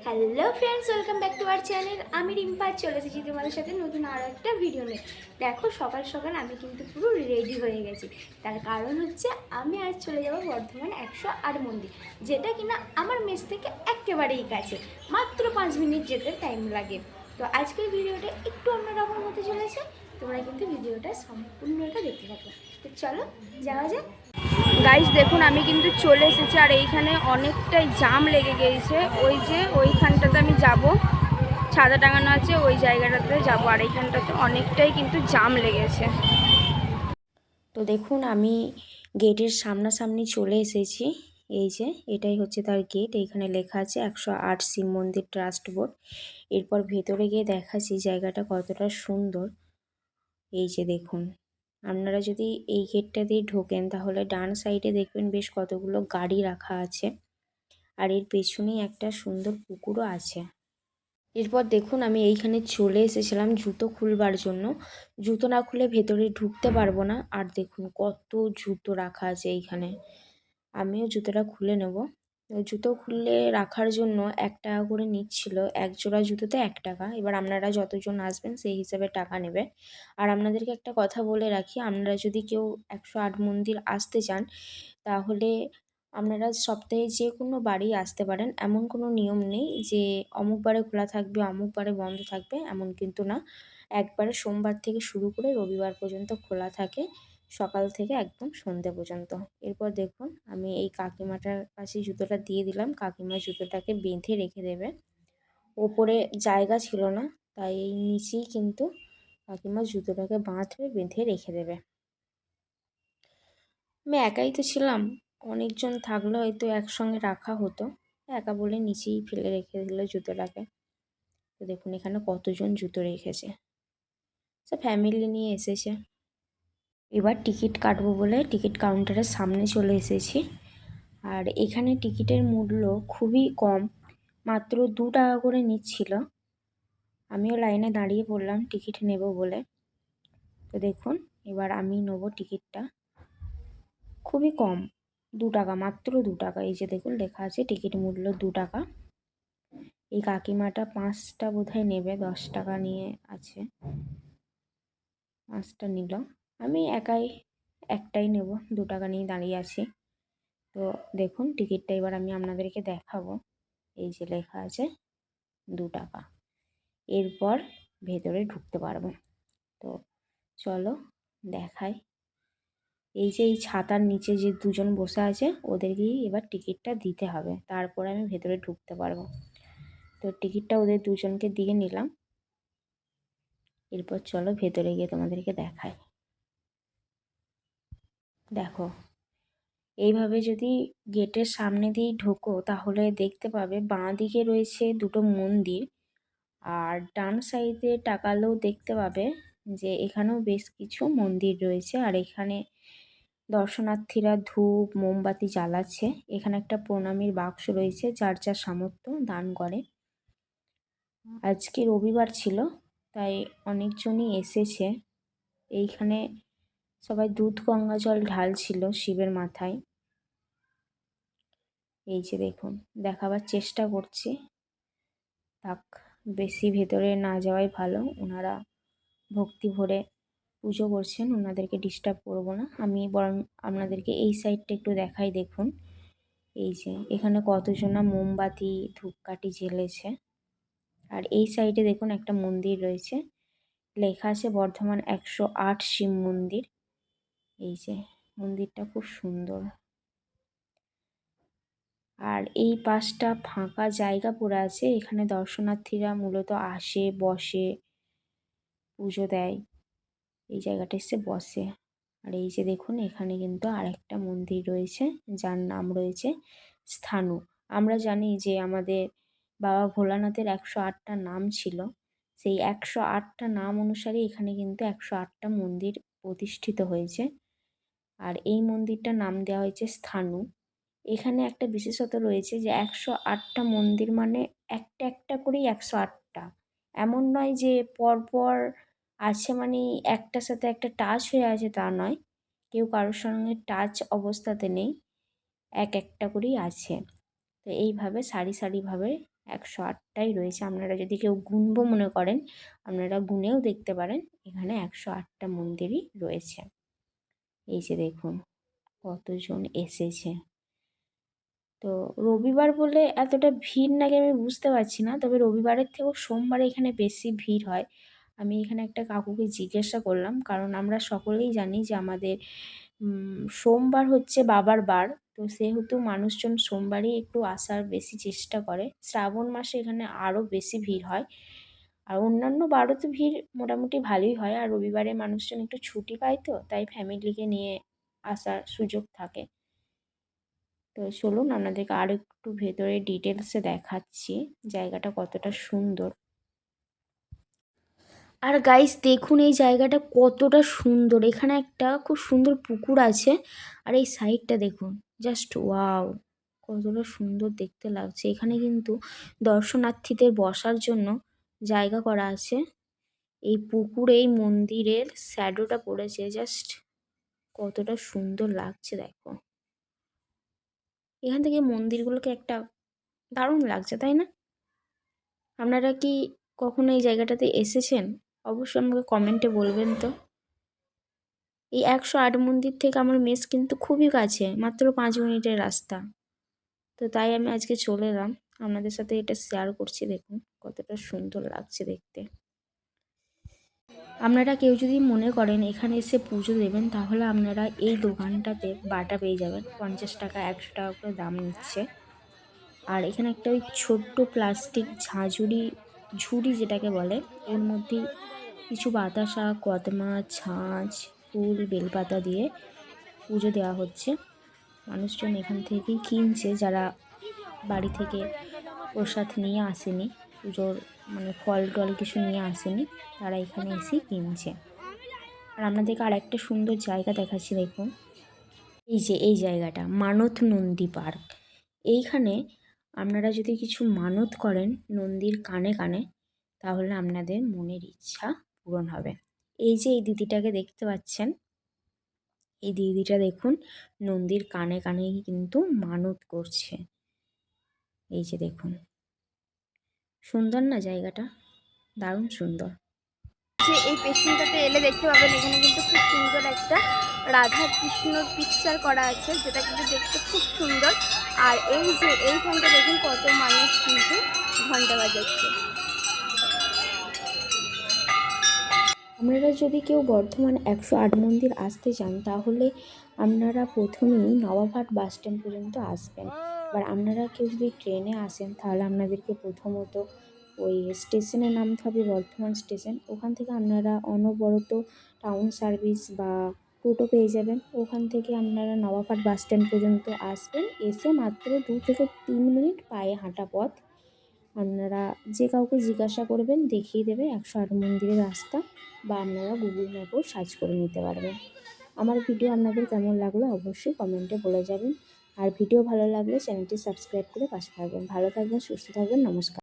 Hello friends, welcome back to our channel. আমি রিম্পা চলে এসেছি তোমাদের সাথে নতুন আরও একটা ভিডিও নিয়ে। দেখো, সকাল সকাল আমি কিন্তু পুরো রেডি হয়ে গেছি। তার কারণ হচ্ছে আমি আজ চলে যাব বর্ধমান 108 মন্দির, যেটা কিনা আমার মেস থেকে একেবারেই কাছে, মাত্র 5 মিনিট যেতে টাইম লাগে। তো আজকের ভিডিওটা একটু অন্যরকম হতে চলেছে, তোমরা কিন্তু ভিডিওটা সম্পূর্ণটা দেখতে থাকো। তো চলো যাওয়া যাক। গাইস দেখুন, আমি কিন্তু চলে এসেছি আর এইখানে অনেকটাই জাম লেগে গিয়েছে। ওই যে ওইখানটাতে আমি যাব, ছাতা টাঙানো আছে, ওই জায়গাটাতে যাব। আর এইখানটাতে অনেকটাই কিন্তু জাম লেগেছে। তো দেখুন, আমি গেটের সামনাসামনি চলে এসেছি। এই যে এটাই হচ্ছে তার গেট। এইখানে লেখা আছে 108 শিব মন্দির ট্রাস্ট বোর্ড। এরপর ভেতরে গিয়ে দেখাচ্ছি জায়গাটা কতটা সুন্দর। এই যে দেখুন, আপনারা যদি এই গেটটা দিয়ে ঢোকেন তাহলে ডান সাইডে দেখবেন বেশ কতগুলো গাড়ি রাখা আছে, আর এর পেছনেই একটা সুন্দর পুকুরও আছে। এরপর দেখুন, আমি এইখানে চলে এসেছিলাম জুতো খুলবার জন্য। জুতো না খুলে ভেতরে ঢুকতে পারবো না। আর দেখুন কত জুতো রাখা আছে এইখানে। আমিও জুতোটা খুলে নেব। তো জুতো খুলে রাখার জন্য 1 টাকা করে নিচ্ছিল, এক জোড়া জুতোতে 1 টাকা। এবার আপনারা যতজন আসবেন সেই হিসাবে টাকা নেবে। আর আপনাদেরকে একটা কথা বলে রাখি, আপনারা যদি কেউ 108 মন্দির আসতে চান তাহলে আপনারা সপ্তাহে যে কোনো বারেই আসতে পারেন। এমন কোনো নিয়ম নেই যে অমুক বারে খোলা থাকবে অমুক বারে বন্ধ থাকবে, এমন কিন্তু না। একবারে সোমবার থেকে শুরু করে রবিবার পর্যন্ত খোলা থাকে, সকাল থেকে একদম সন্ধ্যে পর্যন্ত। এরপর দেখুন, আমি এই কাকিমাটার কাছে জুতোটা দিয়ে দিলাম। কাকিমা জুতোটাকে বেঁধে রেখে দেবে। ওপরে জায়গা ছিল না, তাই এই নিচেই কিন্তু কাকিমা জুতোটাকে বেঁধে রেখে দেবে। আমি একাই তো ছিলাম, অনেকজন থাকলে হয়তো একসঙ্গে রাখা হতো। একা বলে নিচেই ফেলে রেখে দিল জুতোটাকে। তো দেখুন এখানে কতজন জুতো রেখেছে, সব ফ্যামিলি নিয়ে এসেছে। এবার টিকিট কাটবো বলে টিকিট কাউন্টারের সামনে চলে এসেছি। আর এখানে টিকিটের মূল্য খুবই কম, মাত্র 2 টাকা করে নিচ্ছিল। আমিও লাইনে দাঁড়িয়ে পড়লাম টিকিট নেব বলে। তো দেখুন, এবার আমি নেব টিকিটটা। খুবই কম, 2 টাকা, মাত্র 2 টাকা। এই যে দেখুন লেখা আছে টিকিট মূল্য 2 টাকা। এই কাকিমাটা 5টা বোধহয় নেবে, 10 টাকা নিয়ে আছে। 5টা নিল, আমি একাই একটাই নেব, 2 টাকা নিয়ে দাঁড়িয়ে আছি। তো দেখুন টিকিটটা এবার আমি আপনাদেরকে দেখাবো। এই যে লেখা আছে 2 টাকা। এরপর ভেতরে ঢুকতে পারবো। তো চলো দেখাই। এই যে এই ছাতার নিচে যে দুজন বসে আছে ওদেরকেই এবার টিকিটটা দিতে হবে, তারপরে আমি ভেতরে ঢুকতে পারবো। তো টিকিটটা ওদের দুজনকে দিয়ে নিলাম। এরপর চলো ভেতরে গিয়ে তোমাদেরকে দেখাই। দেখো, এইভাবে যদি গেটের সামনে দিয়ে ঢোকো তাহলে দেখতে পাবে বাঁ দিকে রয়েছে দুটো মন্দির, আর ডান সাইডে তাকালেও দেখতে পাবে যে এখানেও বেশ কিছু মন্দির রয়েছে। আর এখানে দর্শনার্থীরা ধূপ মোমবাতি জ্বালাচ্ছে। এখানে একটা প্রণামীর বাক্স রয়েছে, যার যার সামর্থ্য দান করে। আজকে রবিবার ছিল তাই অনেকজনই এসেছে। এইখানে সবাই দুধ গঙ্গা জল ঢালছিল শিবের মাথায়। এই যে দেখুন, দেখাবার চেষ্টা করছি। থাক, বেশি ভেতরে না যাওয়াই ভালো। ওনারা ভক্তি ভরে পুজো করছেন, ওনাদেরকে ডিস্টার্ব করবো না। আমি বরং আপনাদেরকে এই সাইডটা একটু দেখাই। দেখুন এই যে এখানে কতজনা মোমবাতি ধূপকাঠি জ্বেলেছে। আর এই সাইডে দেখুন একটা মন্দির রয়েছে, লেখা আছে বর্ধমান 108 শিব মন্দির। এই যে মন্দিরটা খুব সুন্দর। আর এই পাশটা ফাঁকা জায়গা পড়ে আছে, এখানে দর্শনার্থীরা মূলত আসে, বসে, পুজো দেয়। এই জায়গাটা এসে বসে। আর এই যে দেখুন এখানে কিন্তু আরেকটা মন্দির রয়েছে, যার নাম রয়েছে স্থানু। আমরা জানি যে আমাদের বাবা ভোলানাথের 108টা নাম ছিল, সেই 108টা নাম অনুসারে এখানে কিন্তু 108টা মন্দির প্রতিষ্ঠিত হয়েছে। আর এই মন্দিরটার নাম দেওয়া হয়েছে স্থানু। এখানে একটা বিশেষত রয়েছে যে 108টা মন্দির মানে একটা একটা করেই 108টা, এমন নয় যে পরপর আছে মানে একটার সাথে একটা টাচ হয়ে আছে, তা নয়। কেউ কারোর সঙ্গে টাচ অবস্থাতে নেই, এক একটা করেই আছে। তো এইভাবে সারি সারিভাবে 108টাই রয়েছে। আপনারা যদি কেউ গুনবো মনে করেন, আপনারা গুনেও দেখতে পারেন। এখানে 108টা মন্দিরই রয়েছে। এই যে দেখুন কতজন এসেছে। তো রবিবার বলে এতটা ভিড় নাকি আমি বুঝতে পারছি না, তবে রবিবারের থেকেও সোমবারে এখানে বেশি ভিড় হয়। আমি এখানে একটা কাকুকে জিজ্ঞাসা করলাম, কারণ আমরা সকলেই জানি যে আমাদের সোমবার হচ্ছে বাবার বার। তো সেহেতু মানুষজন সোমবারই একটু আসার বেশি চেষ্টা করে। শ্রাবণ মাসে এখানে আরও বেশি ভিড় হয়, আর অন্যান্য বারও তো ভিড় মোটামুটি ভালোই হয়। আর রবিবারে মানুষজন একটু ছুটি পায়, তো তাই ফ্যামিলিকে নিয়ে আসার সুযোগ থাকে। তো চলুন আপনাদেরকে আরও একটু ভেতরে ডিটেলসে দেখাচ্ছি জায়গাটা কতটা সুন্দর। আর গাইস দেখুন এই জায়গাটা কতটা সুন্দর। এখানে একটা খুব সুন্দর পুকুর আছে, আর এই সাইডটা দেখুন, জাস্ট ওয়াও, কতটা সুন্দর দেখতে লাগছে। এখানে কিন্তু দর্শনার্থীদের বসার জন্য জায়গা করা আছে। এই পুকুরে এই মন্দিরের শ্যাডোটা পড়েছে, জাস্ট কতটা সুন্দর লাগছে দেখো। এখান থেকে মন্দিরগুলোকে একটা দারুণ লাগছে, তাই না? আপনারা কি কখনো এই জায়গাটাতে এসেছেন? অবশ্যই আমাকে কমেন্টে বলবেন তো। এই 108 মন্দির থেকে আমার মেস কিন্তু খুবই কাছে, মাত্র 5 মিনিটের রাস্তা। তো তাই আমি আজকে চলে এলাম, আপনাদের সাথে এটা শেয়ার করছি। দেখুন কতটা সুন্দর লাগছে দেখতে। আপনারা কেউ যদি মনে করেন এখানে এসে পুজো দেবেন, তাহলে আপনারা এই দোকানটাতে বাটা পেয়ে যাবেন। 50 টাকা 100 টাকা করে দাম নিচ্ছে। আর এখানে একটা ওই ছোট্ট প্লাস্টিক ঝুড়ি যেটাকে বলে, এর মধ্যে কিছু বাতাসা, কদমা, ছাঁচ, ফুল, বেলপাতা দিয়ে পুজো দেওয়া হচ্ছে। মানুষজন এখান থেকেই কিনছে, যারা বাড়ি থেকে প্রসাদ নিয়ে আসেনি, পুজোর মানে ফল টল কিছু নিয়ে আসেনি, তারা এখানে এসেই কিনছে। আর আপনাদেরকে আর একটা সুন্দর জায়গা দেখাচ্ছি দেখুন। এই যে এই জায়গাটা মানত নন্দী পার্ক। এইখানে আপনারা যদি কিছু মানত করেন নন্দীর কানে কানে, তাহলে আপনাদের মনের ইচ্ছা পূরণ হবে। এই যে এই দিদিটাকে দেখতে পাচ্ছেন, এই দিদিটা দেখুন নন্দীর কানে কানেই কিন্তু মানত করছে। এই যে দেখুন, সুন্দর না জায়গাটা? দারুণ সুন্দর। যে এই পেছনটাতে এলে দেখতে পাবেন এখানে কিন্তু খুব সুন্দর একটা রাধা কৃষ্ণর পিকচার করা আছে, যেটা কিন্তু দেখতে খুব সুন্দর। আর এই যে এইখানটা দেখুন কত মানুষ কিন্তু ঘন্টা বাজাচ্ছে। আপনারা যদি কেউ বর্ধমান 108 মন্দির আসতে চান, তাহলে আপনারা প্রথমেই নবাবহাট বাস স্ট্যান্ড পর্যন্ত আসবেন। এবার আপনারা কেউ যদি ট্রেনে আসেন, তাহলে আপনাদেরকে প্রথমত ওই স্টেশনে নামতে হবে, বর্ধমান স্টেশন। ওখান থেকে আপনারা অনবরত টাউন সার্ভিস বা টোটো পেয়ে যাবেন। ওখান থেকে আপনারা নবাবহাট বাস স্ট্যান্ড পর্যন্ত আসবেন, এসে মাত্র 2 থেকে 3 মিনিট পায়ে হাঁটা পথ। আপনারা যে কাউকে জিজ্ঞাসা করবেন, দেখিয়ে দেবে 108 মন্দিরের রাস্তা, বা আপনারা গুগল ম্যাপেও সার্চ করে নিতে পারবেন। আমার ভিডিও আপনাদের কেমন লাগলো অবশ্যই কমেন্টে বলে যাবেন। আর ভিডিও ভালো লাগলে চ্যানেলটি সাবস্ক্রাইব করে পাশে থাকবেন। ভালো থাকবেন, সুস্থ থাকবেন, নমস্কার।